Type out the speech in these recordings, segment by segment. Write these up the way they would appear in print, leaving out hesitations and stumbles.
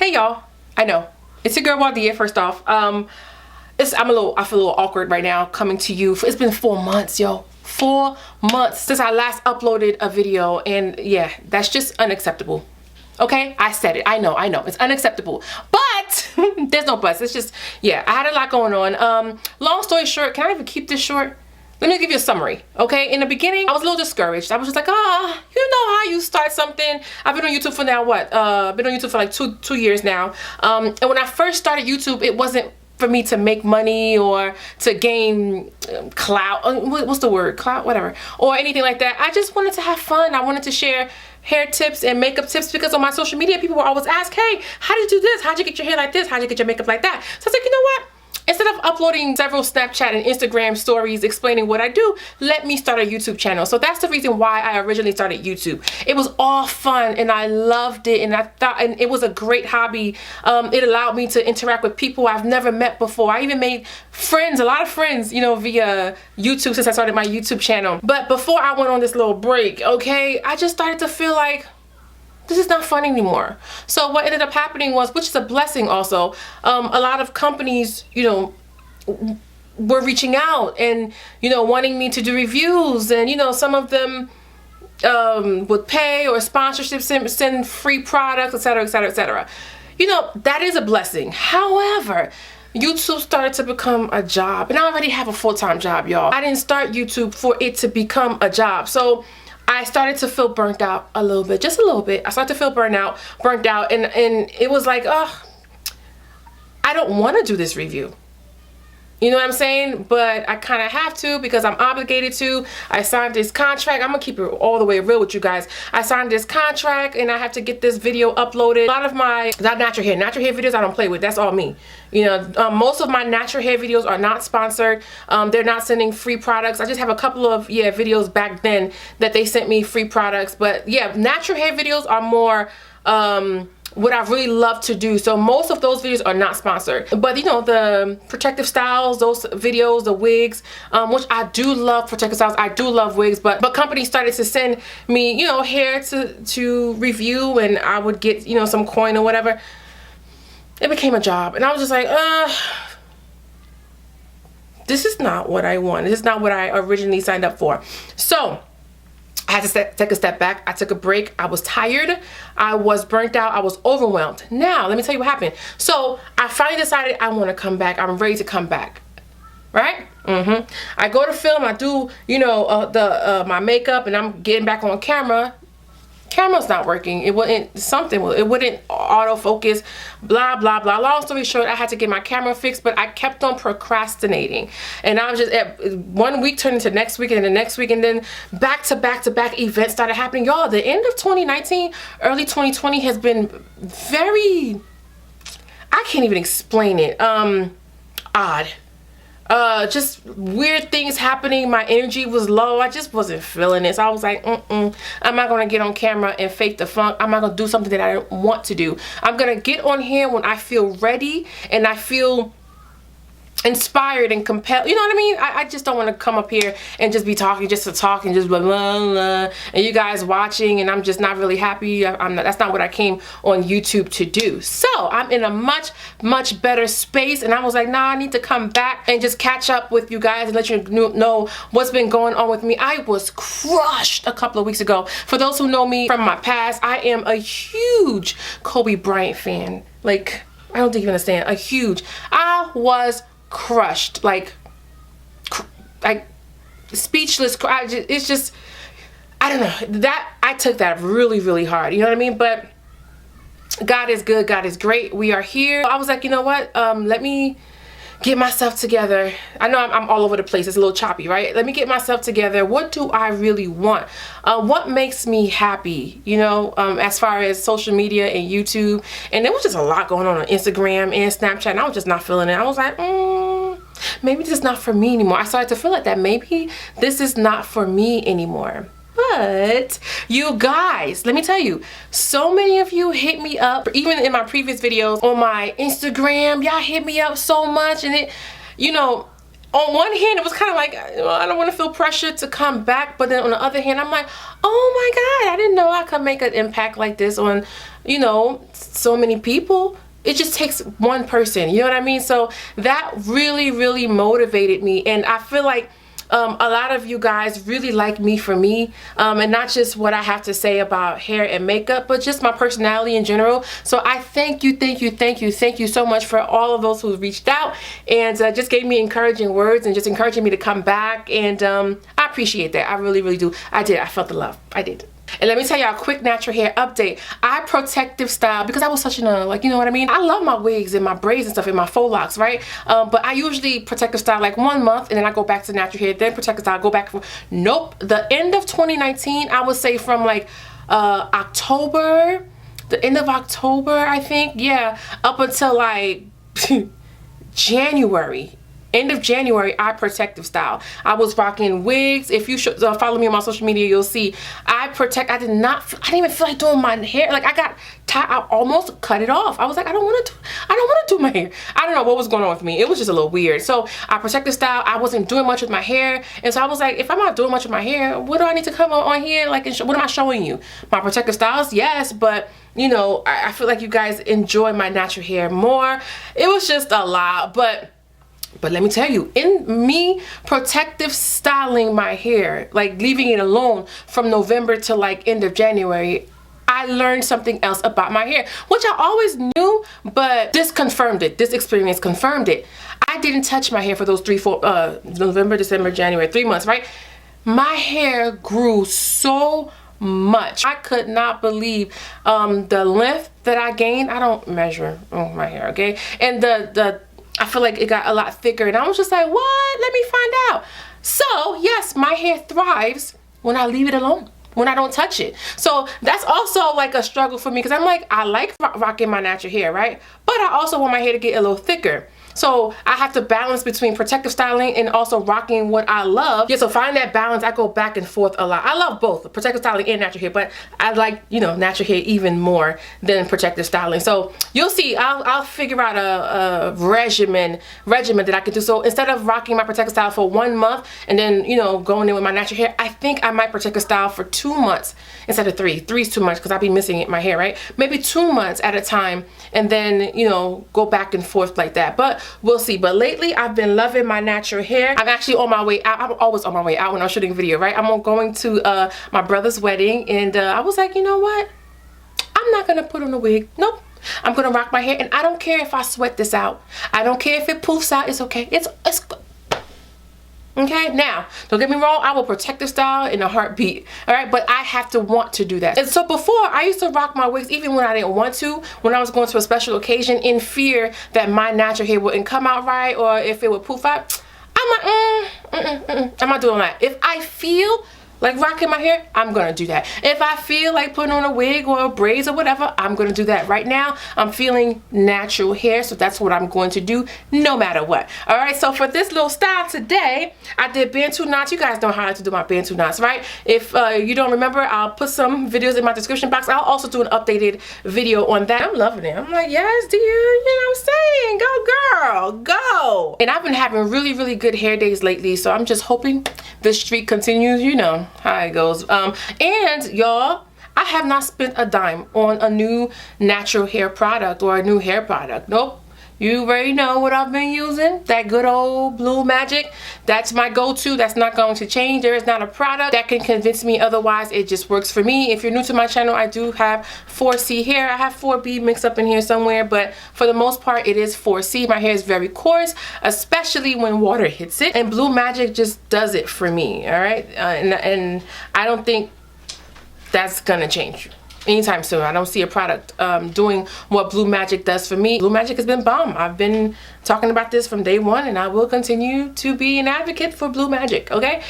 Hey y'all, I know it's your girl Waldia. First off, I feel a little awkward right now coming to you. It's been 4 months, yo. 4 months since I last uploaded a video, and yeah, that's just unacceptable. Okay, I said it. I know, it's unacceptable. But there's no buts. It's just, yeah, I had a lot going on. Long story short, can I even keep this short? Let me give you a summary, okay? In the beginning, I was a little discouraged. I was just like, you know how you start something. I've been on YouTube for now, what? I've been on YouTube for like two years now. And when I first started YouTube, it wasn't for me to make money or to gain clout. What's the word? Clout? Whatever. Or anything like that. I just wanted to have fun. I wanted to share hair tips and makeup tips because on my social media, people would always ask, hey, how did you do this? How'd you get your hair like this? How'd you get your makeup like that? So I was like, you know what? Instead of uploading several Snapchat and Instagram stories explaining what I do, let me start a YouTube channel. So that's the reason why I originally started YouTube. It was all fun and I loved it, and I thought, and it was a great hobby. It allowed me to interact with people I've never met before. I even made friends, a lot of friends, you know, via YouTube since I started my YouTube channel. But before I went on this little break, okay, I just started to feel like this is not fun anymore. So what ended up happening was, which is a blessing also, a lot of companies, you know, were reaching out and, you know, wanting me to do reviews, and, you know, some of them would pay or sponsorships, send free products, etc., etc., etc. You know, that is a blessing. However, YouTube started to become a job, and I already have a full-time job, y'all. I didn't start YouTube for it to become a job. So I started to feel burnt out a little bit, just a little bit. I started to feel burnt out, and it was like, oh, I don't want to do this review. You know what I'm saying? But I kind of have to because I'm obligated to. I signed this contract. I'm gonna keep it all the way real with you guys. I signed this contract and I have to get this video uploaded. A lot of my natural hair videos I don't play with. That's all me. You know, most of my natural hair videos are not sponsored. They're not sending free products. I just have a couple of videos back then that they sent me free products. But yeah, natural hair videos are more what I really love to do. So most of those videos are not sponsored. But you know, the protective styles, those videos, the wigs, which I do love protective styles, I do love wigs, but companies started to send me, you know, hair to review, and I would get, you know, some coin or whatever. It became a job, and I was just like, this is not what I want. This is not what I originally signed up for. So I had to take a step back. I took a break. I was tired. I was burnt out. I was overwhelmed. Now, let me tell you what happened. So I finally decided I want to come back. I'm ready to come back. Right? I go to film. I do, you know, my makeup, and I'm getting back on camera. Camera's not working. It wouldn't autofocus, blah blah blah. Long story short, I had to get my camera fixed, but I kept on procrastinating, and I was just at 1 week turned into next week, and the next week, and then back to back events started happening. Y'all, the end of 2019, early 2020 has been very, I can't even explain it, odd. Just weird things happening. My energy was low. I just wasn't feeling it. So I was like, I'm not gonna get on camera and fake the funk. I'm not gonna do something that I don't want to do. I'm gonna get on here when I feel ready and I feel inspired and compelled. You know what I mean? I just don't want to come up here and just be talking just to talk and just blah blah blah, and you guys watching, and I'm just not really happy. That's not what I came on YouTube to do. So I'm in a much better space, and I was like, nah, I need to come back and just catch up with you guys and let you know what's been going on with me. I was crushed a couple of weeks ago. For those who know me from my past, I am a huge Kobe Bryant fan. Like, I don't think you understand. A huge. I was crushed, like speechless. It's just, I don't know, that I took that really hard, you know what I mean? But God is good, God is great. We are here. I was like, you know what, let me get myself together. I know I'm all over the place. It's a little choppy, right? Let me get myself together. What do I really want? What makes me happy, you know, as far as social media and YouTube. And there was just a lot going on Instagram and Snapchat, and I was just not feeling it. I was like, maybe this is not for me anymore. I started to feel like that. Maybe this is not for me anymore. But you guys, let me tell you, so many of you hit me up, even in my previous videos on my Instagram. Y'all hit me up so much, and it, you know, on one hand, it was kind of like, I don't want to feel pressure to come back. But then on the other hand, I'm like, oh my God, I didn't know I could make an impact like this on, you know, so many people. It just takes one person, you know what I mean? So that really, really motivated me. And I feel like a lot of you guys really like me for me, and not just what I have to say about hair and makeup, but just my personality in general. So I thank you so much for all of those who reached out and just gave me encouraging words and just encouraging me to come back. And I appreciate that. I really, really do. I did. I felt the love. I did. And let me tell y'all a quick natural hair update. I protective style because I was such an like, you know what I mean? I love my wigs and my braids and stuff and my faux locks, right? But I usually protective style like 1 month and then I go back to natural hair, then protective style, go back for, nope. The end of 2019, I would say from like October, the end of October, I think, yeah, up until like January. End of January, I protective style. I was rocking wigs. If you should follow me on my social media, you'll see I didn't even feel like doing my hair. Like I almost cut it off. I was like, I don't want to do my hair. I don't know what was going on with me. It was just a little weird. So I protective style. I wasn't doing much with my hair. And so I was like, if I'm not doing much with my hair, what do I need to come on here? Like, what am I showing you? My protective styles? Yes, but you know, I feel like you guys enjoy my natural hair more. It was just a lot, but let me tell you, in me protective styling my hair, like leaving it alone from November to like end of January, I learned something else about my hair, which I always knew, but this confirmed it. This experience confirmed it. I didn't touch my hair for those November, December, January, 3 months, right? My hair grew so much. I could not believe the length that I gained. I don't measure my hair, okay? And I feel like it got a lot thicker and I was just like, what? Let me find out. So yes, my hair thrives when I leave it alone, when I don't touch it. So that's also like a struggle for me because I'm like, I like rocking my natural hair, right? But I also want my hair to get a little thicker. So I have to balance between protective styling and also rocking what I love. Yeah, so find that balance. I go back and forth a lot. I love both protective styling and natural hair, but I like, you know, natural hair even more than protective styling. So you'll see, I'll figure out a regimen that I can do. So instead of rocking my protective style for 1 month and then, you know, going in with my natural hair, I think I might protective style for 2 months instead of 3. 3's too much because I'll be missing my hair, right? Maybe 2 months at a time and then, you know, go back and forth like that. But we'll see. But lately I've been loving my natural hair. I'm actually on my way out. I'm always on my way out when I'm shooting a video, right? I'm going to my brother's wedding and I was like, you know what? I'm not gonna put on a wig. Nope. I'm gonna rock my hair and I don't care if I sweat this out. I don't care if it poofs out. It's okay. It's good. Okay, now don't get me wrong, I will protective style in a heartbeat, all right, but I have to want to do that. And so before I used to rock my wigs even when I didn't want to, when I was going to a special occasion in fear that my natural hair wouldn't come out right or if it would poof out. I'm like, I'm not doing that. If I feel like rocking my hair, I'm gonna do that. If I feel like putting on a wig or braids or whatever, I'm gonna do that. Right now I'm feeling natural hair, so that's what I'm going to do no matter what. All right, so for this little style today, I did Bantu knots. You guys know how to do my Bantu knots, right? If you don't remember, I'll put some videos in my description box. I'll also do an updated video on that. I'm loving it. I'm like, yes dear, you know what I'm saying? Go girl, go. And I've been having really, really good hair days lately, so I'm just hoping this streak continues. You know how it goes. And y'all, I have not spent a dime on a new natural hair product or a new hair product. Nope. You already know what I've been using. That good old Blue Magic. That's my go-to. That's not going to change. There is not a product that can convince me otherwise. It just works for me. If you're new to my channel, I do have 4C hair. I have 4B mixed up in here somewhere, but for the most part, it is 4C. My hair is very coarse, especially when water hits it. And Blue Magic just does it for me, all right? And I don't think that's gonna change anytime soon. I don't see a product doing what Blue Magic does for me. Blue Magic has been bomb. I've been talking about this from day one and I will continue to be an advocate for Blue Magic, okay?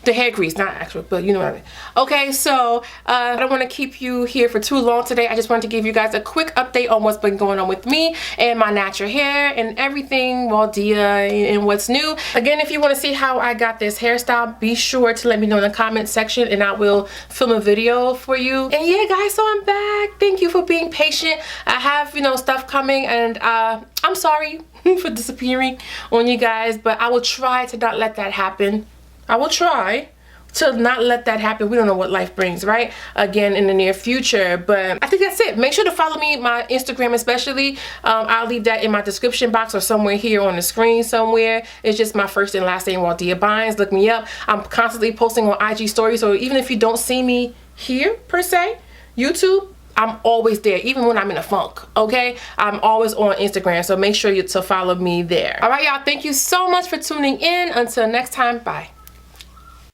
The hair grease, not actual, but you know what I mean. Okay, so I don't want to keep you here for too long today. I just wanted to give you guys a quick update on what's been going on with me and my natural hair and everything, Waldia and what's new. Again, if you want to see how I got this hairstyle, be sure to let me know in the comment section and I will film a video for you. And yeah, guys, so I'm back. Thank you for being patient. I have, you know, stuff coming, and I'm sorry for disappearing on you guys, but I will try to not let that happen. I will try to not let that happen. We don't know what life brings, right? Again, in the near future. But I think that's it. Make sure to follow me, my Instagram especially. I'll leave that in my description box or somewhere here on the screen somewhere. It's just my first and last name, Waldia Bynes. Look me up. I'm constantly posting on IG stories, so even if you don't see me here per se, YouTube, I'm always there, even when I'm in a funk, okay? I'm always on Instagram, so make sure to follow me there. All right, y'all, thank you so much for tuning in. Until next time, bye.